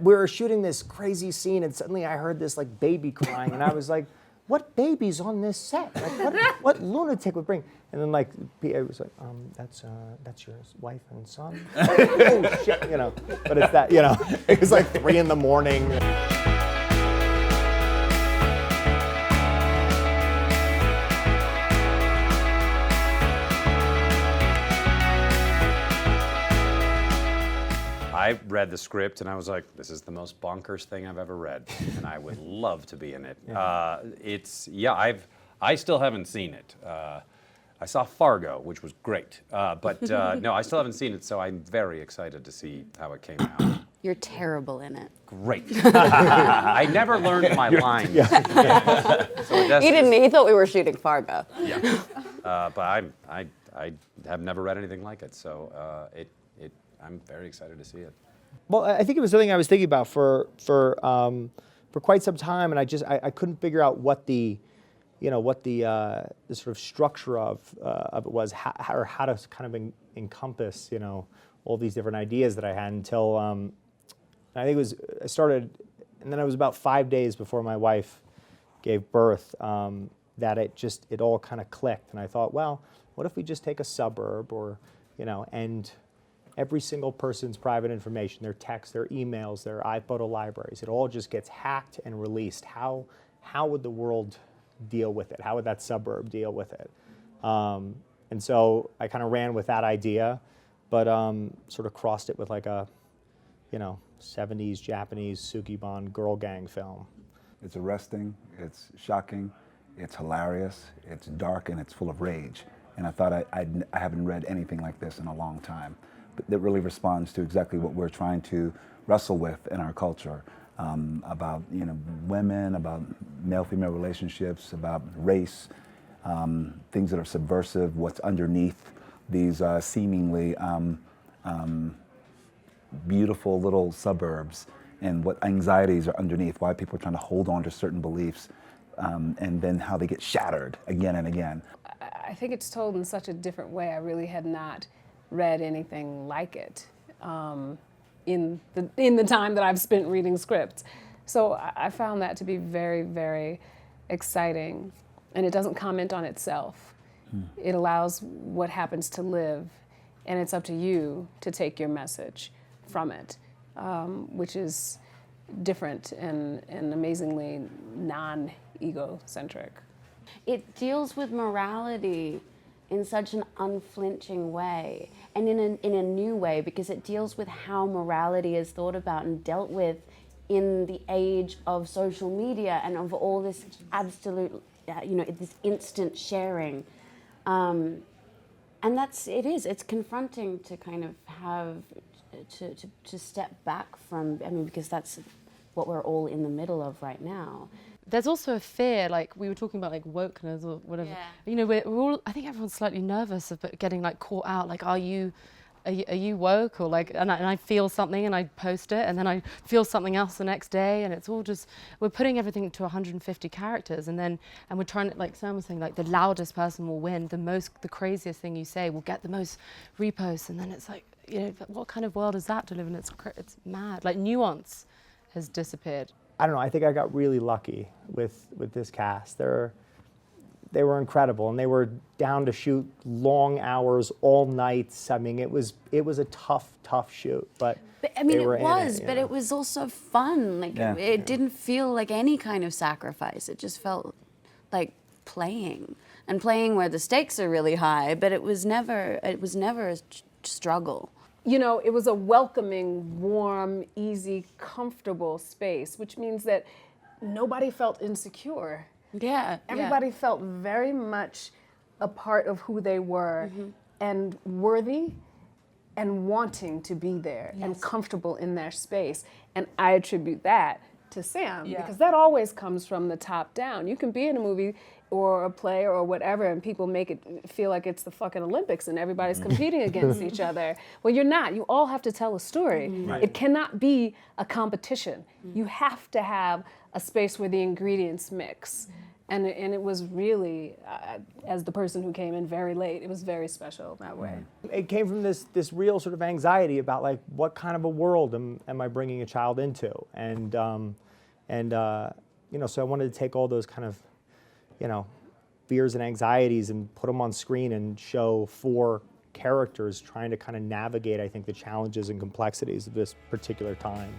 we were shooting this crazy scene, and suddenly I heard this like baby crying, and I was like, "What baby's on this set? Like, what lunatic would bring?" And then like it was like, "That's your wife and son." Oh shit, you know. But it's that, you know. It was like 3 a.m. I read the script and I was like, this is the most bonkers thing I've ever read, and I would love to be in it. I still haven't seen it. I saw Fargo, which was great, but no, I still haven't seen it, so I'm very excited to see how it came out. You're terrible in it. Great. I never learned my lines. So He thought we were shooting Fargo. Yeah, but I have nenever read anything like it, so I'm very excited to see it. Well, I think it was something I was thinking about for quite some time, and I couldn't figure out what the sort of structure of it was, how to kind of encompass, all these different ideas that I had until I think I started, and then it was about 5 days before my wife gave birth that it all kind of clicked, and I thought, well, what if we just take a suburb, or and every single person's private information, their texts, their emails, their iPhoto libraries, it all just gets hacked and released. How would the world deal with it? How would that suburb deal with it? And so I kind of ran with that idea, but sort of crossed it with like a, 70s Japanese Suki girl gang film. It's arresting, it's shocking, it's hilarious, it's dark, and it's full of rage. And I thought I haven't read anything like this in a long time. That really responds to exactly what we're trying to wrestle with in our culture, about women, about male-female relationships, about race, things that are subversive, what's underneath these seemingly beautiful little suburbs, and what anxieties are underneath, why people are trying to hold on to certain beliefs, and then how they get shattered again and again. I think it's told in such a different way. I really had not read anything like it in the time that I've spent reading scripts. So I found that to be very, very exciting. And it doesn't comment on itself. It allows what happens to live, and it's up to you to take your message from it, which is different and amazingly non-egocentric. It deals with morality in such an unflinching way, and in a new way, because it deals with how morality is thought about and dealt with in the age of social media and of all this absolute, this instant sharing. And it's confronting to kind of have to step back from, because that's what we're all in the middle of right now. There's also a fear, like we were talking about, like wokeness or whatever. Yeah. We're all, I think everyone's slightly nervous of getting like caught out. Like, are you woke, or like? And I feel something and I post it, and then I feel something else the next day, and it's all just, we're putting everything to 150 characters, and we're trying to, like Sam was saying, like the loudest person will win. The craziest thing you say will get the most reposts, and then it's like, what kind of world is that to live in? It's mad. Like nuance has disappeared. I don't know. I think I got really lucky with this cast. They were incredible, and they were down to shoot long hours, all nights. I mean, it was a tough shoot, but it was also fun. Like it didn't feel like any kind of sacrifice. It just felt like playing where the stakes are really high. But it was never a struggle. It was a welcoming, warm, easy, comfortable space, which means that nobody felt insecure. Yeah. Everybody felt very much a part of who they were, and worthy and wanting to be there, and comfortable in their space. And I attribute that to Sam, because that always comes from the top down. You can be in a movie or a play or whatever, and people make it feel like it's the fucking Olympics and everybody's competing against each other. Well, you're not. You all have to tell a story. Right. It cannot be a competition. You have to have a space where the ingredients mix. And it was really, as the person who came in very late, it was very special that way. It came from this real sort of anxiety about like what kind of a world am I bringing a child into, and you know, so I wanted to take all those kind of, you know, fears and anxieties and put them on screen and show 4 characters trying to kind of navigate, I think, the challenges and complexities of this particular time.